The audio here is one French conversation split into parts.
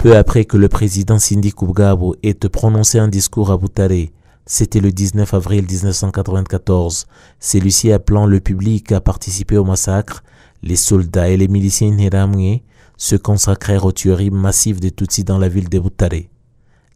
Peu après que le président Sindi Koubougabo ait prononcé un discours à Butare, c'était le 19 avril 1994, celui-ci appelant le public à participer au massacre, les soldats et les miliciens Interahamwe se consacrèrent aux tueries massives des Tutsis dans la ville de Butare.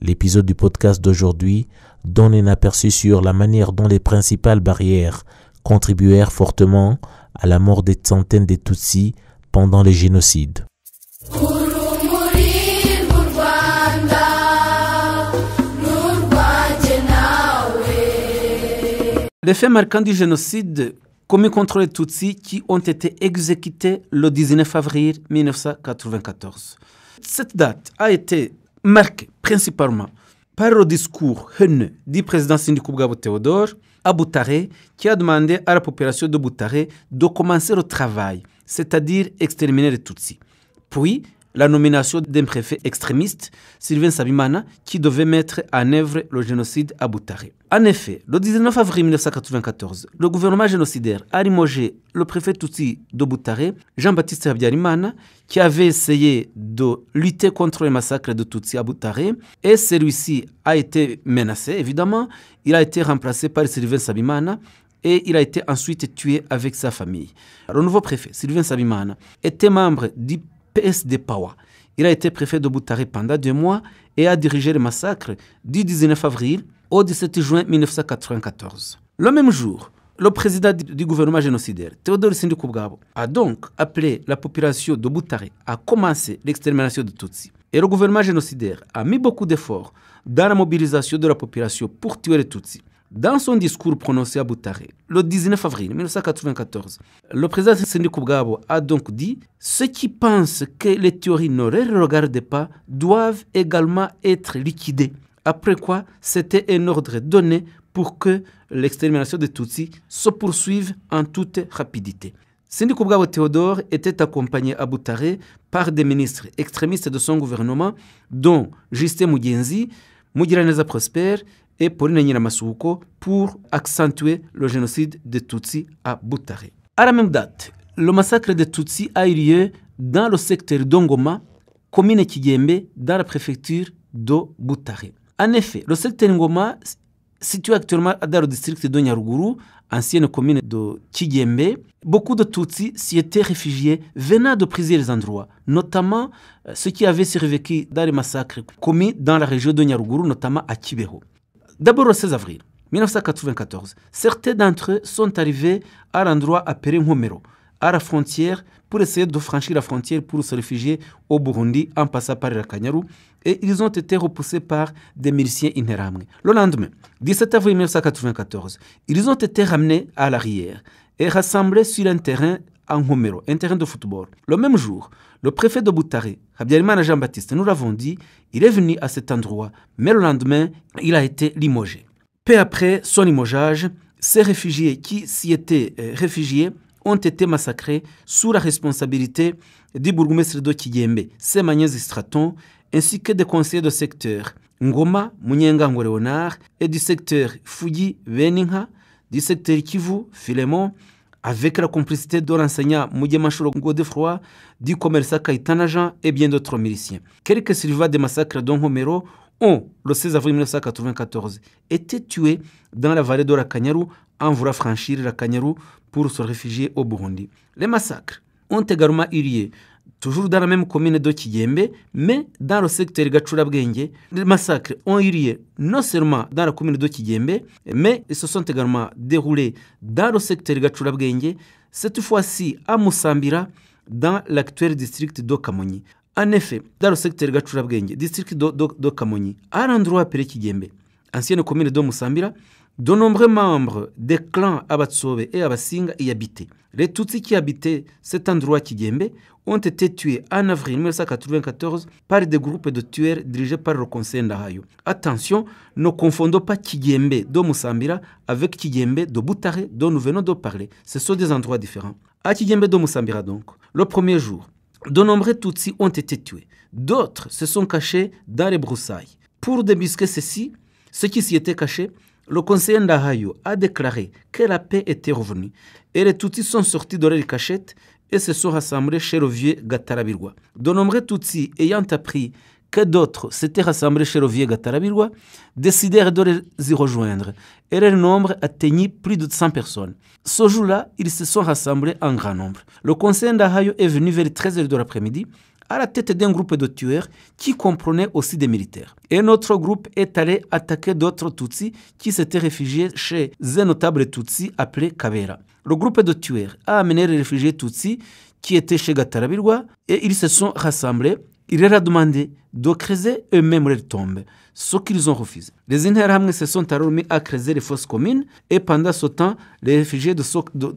L'épisode du podcast d'aujourd'hui donne un aperçu sur la manière dont les principales barrières contribuèrent fortement à la mort des centaines de Tutsis pendant les génocides. Les faits marquants du génocide commis contre les Tutsis qui ont été exécutés le 19 avril 1994. Cette date a été marquée principalement par le discours haineux du président Sindi Koubougabo Théodore à Butare, qui a demandé à la population de Butare de commencer le travail, c'est-à-dire exterminer les Tutsis. Puis, la nomination d'un préfet extrémiste, Sylvain Sabimana, qui devait mettre en œuvre le génocide à Butare. En effet, le 19 avril 1994, le gouvernement génocidaire a limogé le préfet Tutsi de Butare, Jean-Baptiste Habyarimana, qui avait essayé de lutter contre les massacres de Tutsis à Butare, et celui-ci a été menacé, évidemment. Il a été remplacé par Sylvain Sabimana, et il a été ensuite tué avec sa famille. Le nouveau préfet, Sylvain Sabimana, était membre du PSD Pawa. Il a été préfet de Butare pendant 2 mois et a dirigé le massacre du 19 avril au 17 juin 1994. Le même jour, le président du gouvernement génocidaire, Théodore Sindi Koubougabo, a donc appelé la population de Butare à commencer l'extermination de Tutsis. Et le gouvernement génocidaire a mis beaucoup d'efforts dans la mobilisation de la population pour tuer les Tutsis. Dans son discours prononcé à Butare, le 19 avril 1994, le président Sindi Koubougabo a donc dit « Ceux qui pensent que les théories ne les regardent pas doivent également être liquidés ». Après quoi, c'était un ordre donné pour que l'extermination des Tutsis se poursuive en toute rapidité. Sindi Koubougabo Théodore était accompagné à Butare par des ministres extrémistes de son gouvernement, dont Justin Mugenzi, Mugiraneza Prosper et Pauline Nyiramasuko, pour accentuer le génocide des Tutsis à Butare. À la même date, le massacre des Tutsis a eu lieu dans le secteur d'Ongoma, commune Kigembe, dans la préfecture de Butare. En effet, le secteur d'Ongoma, situé actuellement dans le district de Nyaruguru, ancienne commune de Kigembe, beaucoup de Tutsis s'y étaient réfugiés venant de plusieurs endroits, notamment ceux qui avaient survécu dans les massacres commis dans la région de Nyaruguru, notamment à Kibeho. D'abord, le 16 avril 1994, certains d'entre eux sont arrivés à l'endroit appelé Nkomero, à la frontière, pour essayer de franchir la frontière pour se réfugier au Burundi en passant par la Kanyaru, et ils ont été repoussés par des miliciens Interahamwe. Le lendemain, 17 avril 1994, ils ont été ramenés à l'arrière et rassemblés sur un terrain en Nkomero, un terrain de football. Le même jour, le préfet de Butare, Habyarimana Jean-Baptiste, nous l'avons dit, il est venu à cet endroit, mais le lendemain, il a été limogé. Peu après son limogeage, ces réfugiés qui s'y étaient réfugiés ont été massacrés sous la responsabilité du bourgmestre de Kigembe, Semanyezi Straton, ainsi que des conseillers de secteur Ngoma, Munyengango Léonard, et du secteur Fugi Beninha, du secteur Kivu, Philémon, avec la complicité de l'enseignant Mugemashuro Godefroy, du commerçant Kaitana Jean et bien d'autres miliciens. Quelques survivants des massacres d'Onkomero ont, le 16 avril 1994, été tués dans la vallée de la Kanyaru en voulant franchir la Kanyaru pour se réfugier au Burundi. Les massacres ont également eu lieu toujours dans la même commune de Kigembe, mais dans le secteur Gachurabwenge. Les massacres ont eu lieu non seulement dans la commune de Kigembe, mais ils se sont également déroulés dans le secteur Gachurabwenge, cette fois-ci à Musambira, dans l'actuel district de Kamonyi. En effet, dans le secteur Gachurabwenge, district de Kamonyi, à l'endroit appelé Kigembe, ancienne commune de Musambira, de nombreux membres des clans Abatsobe et Abasinga y habitaient. Les Tutsis qui habitaient cet endroit Kigembe ont été tués en avril 1994 par des groupes de tueurs dirigés par le conseil Ndahayo. Attention, ne confondons pas Kigembe de Musambira avec Kigembe de Butare dont nous venons de parler. Ce sont des endroits différents. À Kigembe de Musambira donc, le premier jour, de nombreux Tutsis ont été tués. D'autres se sont cachés dans les broussailles. Pour débusquer ceci, ceux qui s'y étaient cachés, le conseiller Ndahayo a déclaré que la paix était revenue et les Tutsis sont sortis de leur cachette et se sont rassemblés chez le vieux Gatarabirwa. De nombreux Tutsis ayant appris que d'autres s'étaient rassemblés chez Rovier Gatarabirwa, décidèrent de les rejoindre et leur nombre atteignit plus de 100 personnes. Ce jour-là, ils se sont rassemblés en grand nombre. Le conseil d'Ahayo est venu vers 13h de l'après-midi à la tête d'un groupe de tueurs qui comprenait aussi des militaires. Et notre groupe est allé attaquer d'autres Tutsis qui s'étaient réfugiés chez un notable Tutsi appelé Kabera. Le groupe de tueurs a amené les réfugiés Tutsis qui étaient chez Gatarabirwa et ils se sont rassemblés. Il leur a demandé de creuser eux-mêmes leurs tombes, ce qu'ils ont refusé. Les Interahamwe se sont alors mis à creuser les fosses communes et pendant ce temps, les réfugiés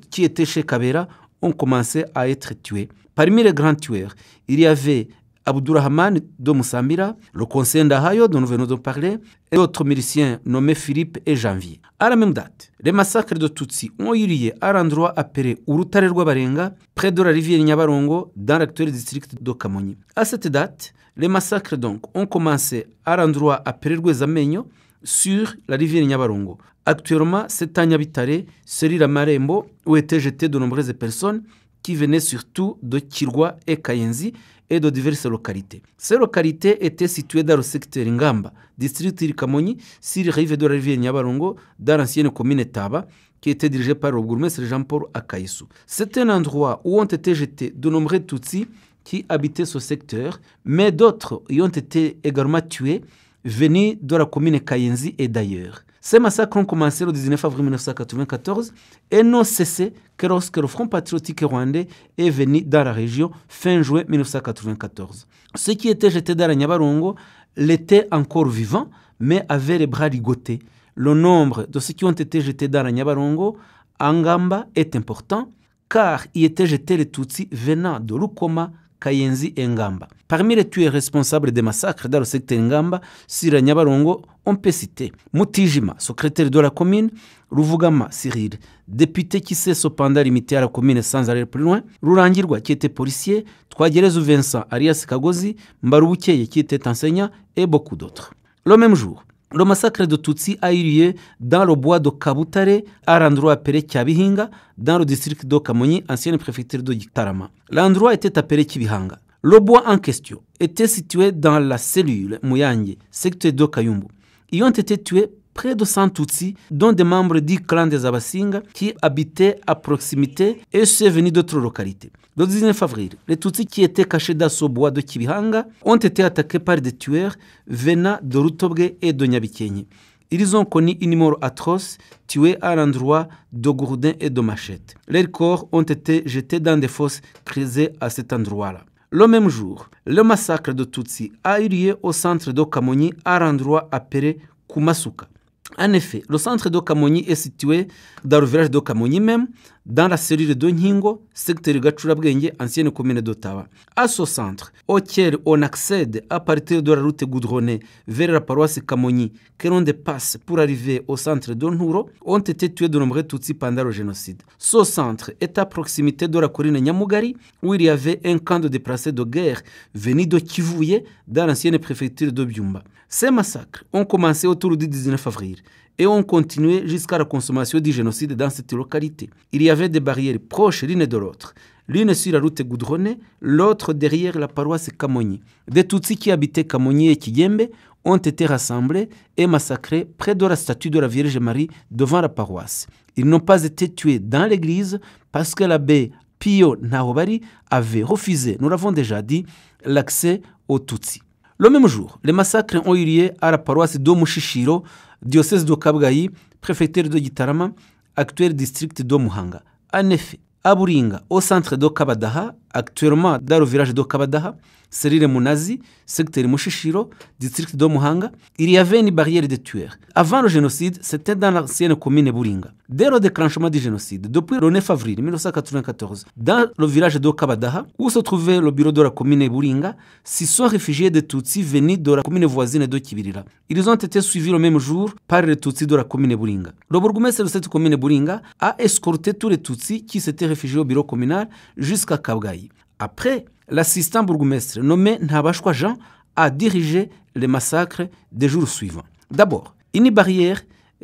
qui étaient chez Kabera ont commencé à être tués. Parmi les grands tueurs, il y avait Abdurrahman de Moussambira, le conseiller d'Ahayo dont nous venons de parler, et d'autres miliciens nommés Philippe et Janvier. À la même date, les massacres de Tutsis ont eu lieu à l'endroit appelé Urutare Rwabarenga, près de la rivière Nyabarongo, dans l'actuel district de Kamonyi. À cette date, les massacres donc ont commencé à l'endroit appelé Rwezamenyo, sur la rivière Nyabarongo. Actuellement, c'est à Nyabitare, sur la Marembo, où étaient jetées de nombreuses personnes qui venaient surtout de Kirwa et Kayenzi et de diverses localités. Ces localités étaient situées dans le secteur Ngamba, district de Kamonyi, sur la rive de la rivière Nyabarongo, dans l'ancienne commune Taba, qui était dirigée par le bourgmestre Jean-Paul Akayesu. C'est un endroit où ont été jetés de nombreux Tutsis qui habitaient ce secteur, mais d'autres y ont été également tués, venus de la commune Kayenzi et d'ailleurs. Ces massacres ont commencé le 19 avril 1994 et n'ont cessé que lorsque le Front patriotique rwandais est venu dans la région fin juin 1994. Ceux qui étaient jetés dans la Nyabarongo l'étaient encore vivants, mais avaient les bras ligotés. Le nombre de ceux qui ont été jetés dans la Nyabarongo en Ngamba est important, car y étaient jetés les Tutsis venant de Rukoma, Kayenzi et Ngamba. Parmi les tueurs responsables des massacres dans le secteur Ngamba, sur la Nyabarongo, on peut citer Mutijima, secrétaire de la commune, Ruvugama Cyril, député qui s'est cependant limité à la commune sans aller plus loin, Rurangirwa qui était policier, Twagerezu Vincent alias Kagozi, Mbarubukeye qui était enseignant et beaucoup d'autres. Le même jour, le massacre de Tutsi a eu lieu dans le bois de Kabutare, à l'endroit appelé Kiabihinga, dans le district de Kamonyi, ancienne préfecture de Gitarama. L'endroit était appelé Kibihanga. Le bois en question était situé dans la cellule Muyange, secteur de Kayumbu. Ils ont été tués près de 100 Tutsis, dont des membres du clan des Abasinga qui habitaient à proximité et ceux venus d'autres localités. Le 19 avril, les Tutsis qui étaient cachés dans ce bois de Kibihanga ont été attaqués par des tueurs venant de Rutobwe et de Nyabikenye. Ils ont connu une mort atroce, tués à l'endroit de Gourdin et de Machette. Leurs corps ont été jetés dans des fosses creusées à cet endroit-là. Le même jour, le massacre de Tutsis a eu lieu au centre de Kamonyi à l'endroit appelé Kumasuka. En effet, le centre de Kamonyi est situé dans le village de Kamonyi même, dans la cellule de Nhingo, secteur Gachurabwenge, ancienne commune d'Ottawa. À ce centre, auquel on accède à partir de la route goudronnée vers la paroisse Kamonyi, que l'on dépasse pour arriver au centre de Nhuro, ont été tués de nombreux Tutsis pendant le génocide. Ce centre est à proximité de la colline Nyamugari, où il y avait un camp de déplacés de guerre venus de Kivuye, dans l'ancienne préfecture de Byumba. Ces massacres ont commencé autour du 19 avril et ont continué jusqu'à la consommation du génocide dans cette localité. Il y avait des barrières proches l'une de l'autre, l'une sur la route goudronnée, l'autre derrière la paroisse Kamonyi. Des Tutsis qui habitaient Kamonyi et Kigembe ont été rassemblés et massacrés près de la statue de la Vierge Marie devant la paroisse. Ils n'ont pas été tués dans l'église parce que l'abbé Pio Nahobari avait refusé, nous l'avons déjà dit, l'accès aux Tutsis. Le même jour, les massacres ont eu lieu à la paroisse de Mushishiro, diocèse de Kabgayi, préfecture de Gitarama, actuel district de Muhanga. En effet, à Buringa, au centre de Kabadaha, actuellement dans le village de Kabadaha, Serire Munazi, secteur Mushishiro, district de Muhanga, il y avait une barrière de tueurs. Avant le génocide, c'était dans l'ancienne commune Buringa. Dès le déclenchement du génocide, depuis le 9 avril 1994, dans le village de Kabadaha, où se trouvait le bureau de la commune Buringa, s'y sont réfugiés des Tutsis venus de la commune voisine de Kibirira. Ils ont été suivis le même jour par les Tutsis de la commune Buringa. Le bourgmestre de cette commune Buringa a escorté tous les Tutsis qui s'étaient réfugiés au bureau communal jusqu'à Kabgayi. Après, l'assistant bourgmestre nommé Ntabashwa Jean a dirigé les massacres des jours suivants. D'abord, une barrière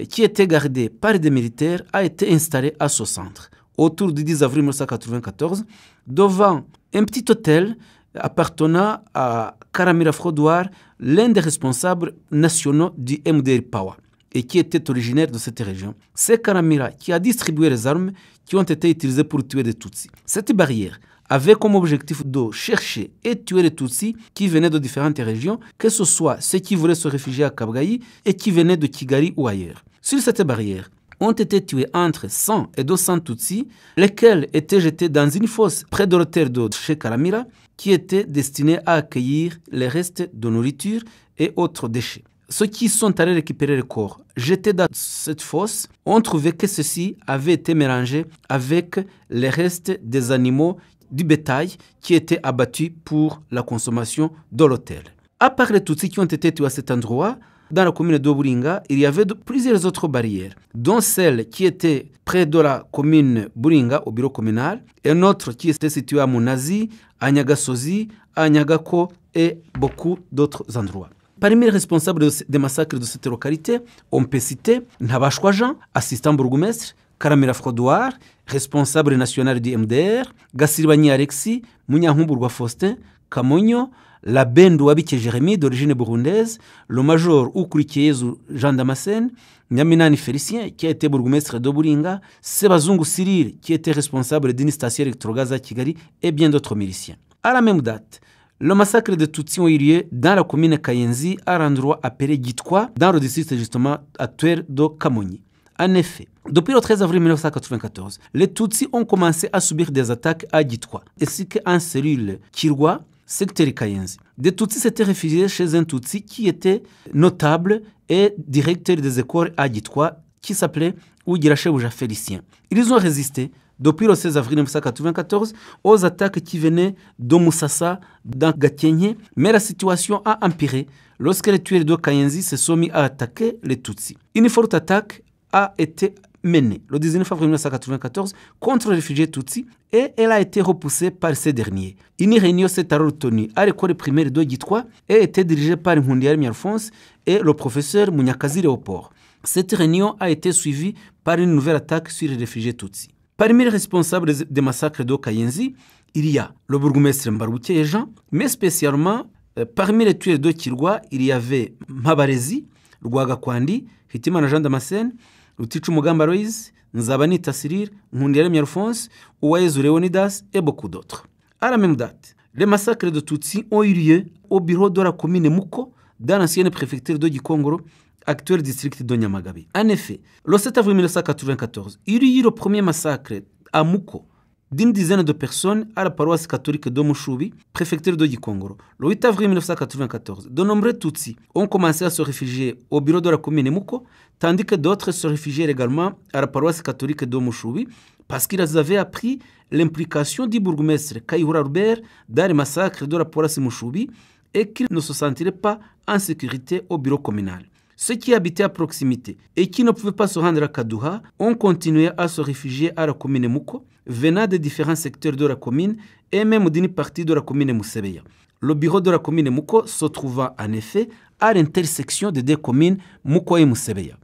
qui était gardée par des militaires a été installée à ce centre, autour du 10 avril 1994, devant un petit hôtel appartenant à Karamira Frodouar, l'un des responsables nationaux du MDR Power, et qui était originaire de cette région. C'est Karamira qui a distribué les armes qui ont été utilisées pour tuer des Tutsis. Cette barrière avait comme objectif de chercher et tuer les Tutsis qui venaient de différentes régions, que ce soit ceux qui voulaient se réfugier à Kabgayi et qui venaient de Kigali ou ailleurs. Sur cette barrière, ont été tués entre 100 et 200 Tutsis, lesquels étaient jetés dans une fosse près de l'hôtel de chez Karamira, qui était destinée à accueillir les restes de nourriture et autres déchets. Ceux qui sont allés récupérer le corps jetés dans cette fosse ont trouvé que ceci avait été mélangé avec les restes des animaux du bétail qui étaient abattus pour la consommation de l'hôtel. À part les Tutsis qui ont été tués à cet endroit, dans la commune de Buringa, il y avait plusieurs autres barrières, dont celle qui était près de la commune Buringa, au bureau communal, et une autre qui était située à Munazi, à Nyagasozi, à Nyagako et beaucoup d'autres endroits. Parmi les responsables des massacres de cette localité, on peut citer Nabashwa Jean, assistant bourgmestre, Karamira Frodouar, responsable national du MDR, Gassiribani Alexis, Munyankumburwa Faustin, Kamonyo, la Bendo Wabike Jérémie d'origine burundaise, le major Ukurikiyezu Jean Damascène, Nyaminani Félicien qui a été bourgmestre de Buringa, Sebazungu Cyril qui était responsable d'une station électrogaz à Kigali et bien d'autres miliciens. À la même date, le massacre de Tutsis a eu lieu dans la commune Kayenzi à l'endroit appelé Gitwa, dans le district justement actuel de Kamonyi. En effet, depuis le 13 avril 1994, les Tutsis ont commencé à subir des attaques à Gitwa, ainsi qu'en cellule Kirwa, secteur Kayenzi. Des Tutsis s'étaient réfugiés chez un Tutsi qui était notable et directeur des écoles à Gitwa, qui s'appelait Ugirashebouja Félicien. Ils ont résisté depuis le 16 avril 1994 aux attaques qui venaient de Moussassa, dans Gakenye, mais la situation a empiré lorsque les tueurs de Kayenzi se sont mis à attaquer les Tutsis. Une forte attaque a été menée le 19 avril 1994 contre les réfugiés Tutsis et elle a été repoussée par ces derniers. Une réunion s'est alors tenue à l'école primaire de Gitwa et était dirigée par Nkundiaremye Alphonse et le professeur Munyakazi Léopold. Cette réunion a été suivie par une nouvelle attaque sur les réfugiés Tutsis. Parmi les responsables des massacres de Kayenzi, il y a le bourgmestre Mbaruke Jean, mais spécialement parmi les tueurs de Kirwa, il y avait Mabarezi, Rwagakwandi, Hitimana Jean Damascène, Ruticu Mugamba Loïse, Nzabanita Cyril, Nkundiaremye Alphonse, Uwayezu Leonidas et beaucoup d'autres. À la même date, les massacres de Tutsis ont eu lieu au bureau de la commune Muko, dans l'ancienne préfecture de Gikongoro, actuel district de Nyamagabe. En effet, le 7 avril 1994, il y a eu le premier massacre à Muko d'une dizaine de personnes à la paroisse catholique de Mushubi, préfecture de Gikongoro. Le 8 avril 1994, de nombreux Tutsis ont commencé à se réfugier au bureau de la commune Muko, tandis que d'autres se réfugièrent également à la paroisse catholique de Mushubi parce qu'ils avaient appris l'implication du bourgmestre Kayihura Robert dans les massacres de la paroisse Mushubi et qu'ils ne se sentiraient pas en sécurité au bureau communal. Ceux qui habitaient à proximité et qui ne pouvaient pas se rendre à Kaduha ont continué à se réfugier à la commune Muko, venant des différents secteurs de la commune et même d'une partie de la commune Musebeya. Le bureau de la commune Muko se trouvant en effet à l'intersection des deux communes Muko et Musebeya.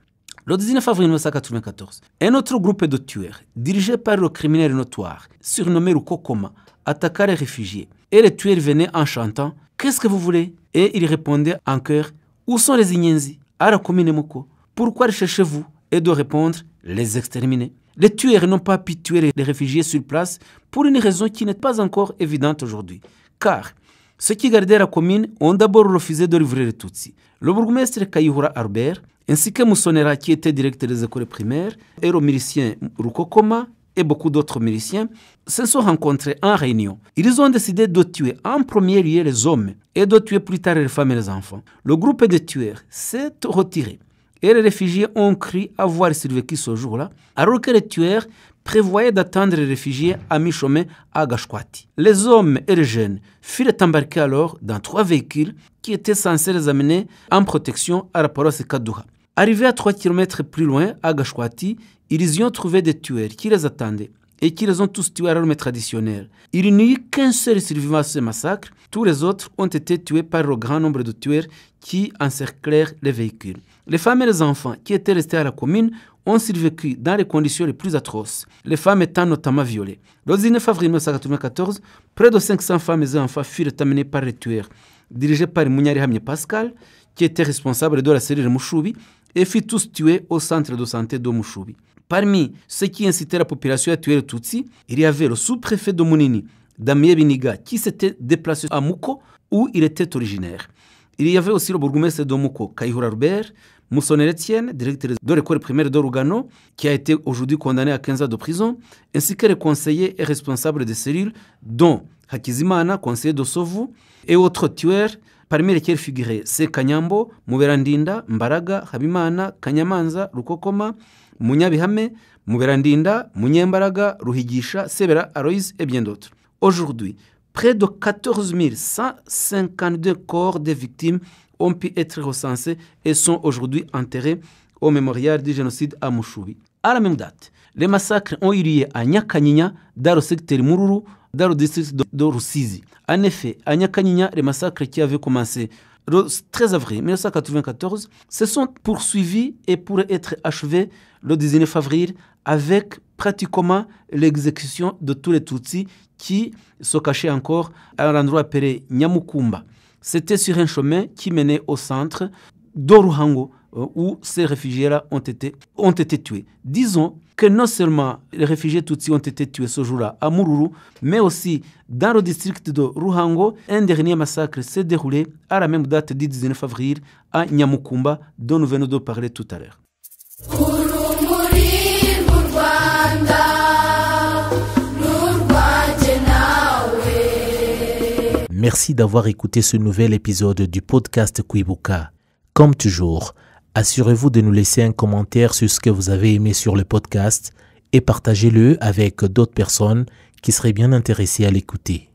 Le 19 avril 1994, un autre groupe de tueurs, dirigé par le criminel notoire, surnommé Rukokoma, attaqua les réfugiés. Et les tueurs venaient en chantant « Qu'est-ce que vous voulez ?» Et ils répondaient en chœur « Où sont les Inyenzi ?» À la commune Muko. Pourquoi les cherchez-vous? Et de répondre, les exterminer. Les tueurs n'ont pas pu tuer les réfugiés sur place pour une raison qui n'est pas encore évidente aujourd'hui. Car ceux qui gardaient la commune ont d'abord refusé de livrer les Tutsis. Le bourgmestre Kayihura Albert, ainsi que Moussonera qui était directeur des écoles primaires, et le milicien Rukokoma et beaucoup d'autres miliciens se sont rencontrés en réunion. Ils ont décidé de tuer en premier lieu les hommes et de tuer plus tard les femmes et les enfants. Le groupe de tueurs s'est retiré et les réfugiés ont cru avoir survécu ce jour-là, alors que les tueurs prévoyaient d'attendre les réfugiés à mi-chemin à Gashkwati. Les hommes et les jeunes furent embarqués alors dans 3 véhicules qui étaient censés les amener en protection à la paroisse Kaduha. Arrivés à 3 km plus loin, à Gashkwati, ils y ont trouvé des tueurs qui les attendaient. et qu'ils ont tous tué à l'arme traditionnelle. Il n'y eut qu'un seul survivant à ce massacre. Tous les autres ont été tués par le grand nombre de tueurs qui encerclèrent les véhicules. Les femmes et les enfants qui étaient restés à la commune ont survécu dans les conditions les plus atroces, les femmes étant notamment violées. Le 19 avril 1994, près de 500 femmes et enfants furent amenés par les tueurs, dirigés par Munyarihamye Pascal, qui était responsable de la cellule Mushubi, et furent tous tués au centre de santé de Mushubi. Parmi ceux qui incitaient la population à tuer les Tutsis, il y avait le sous-préfet de Munini, Damien Biniga, qui s'était déplacé à Muko, où il était originaire. Il y avait aussi le bourgmestre de Muko, Kayihura Robert, Moussonner Etienne, directeur de l'école primaire de Rugano, qui a été aujourd'hui condamné à 15 ans de prison, ainsi que les conseillers et responsables des cellules, dont Hakizimana, conseiller de Sovu, et autres tueurs, parmi lesquels figuraient Sekanyambo, Muberandinda, Mbaraga, Habimana, Kanyamanza, Rukokoma, Munyabihame, Muberandinda, Munyembaraga, Ruhigisha, Sebera, Aloïs et bien d'autres. Aujourd'hui, près de 14 152 corps des victimes ont pu être recensés et sont aujourd'hui enterrés au mémorial du génocide à Mushubi. À la même date, les massacres ont eu lieu à Nyakanyinya, dans le secteur Mururu, dans le district de Rusizi. En effet, à Nyakanyinya, les massacres qui avaient commencé le 13 avril 1994 se sont poursuivis et pourraient être achevés le 19 avril avec pratiquement l'exécution de tous les Tutsis qui se cachaient encore à l'endroit appelé Nyamukumba. C'était sur un chemin qui menait au centre d'Oruhango où ces réfugiés-là ont été tués. Disons que non seulement les réfugiés Tutsis ont été tués ce jour-là à Mururu, mais aussi dans le district de Ruhango, un dernier massacre s'est déroulé à la même date du 19 avril à Nyamukumba, dont nous venons de parler tout à l'heure. Merci d'avoir écouté ce nouvel épisode du podcast Kwibuka. Comme toujours, assurez-vous de nous laisser un commentaire sur ce que vous avez aimé sur le podcast et partagez-le avec d'autres personnes qui seraient bien intéressées à l'écouter.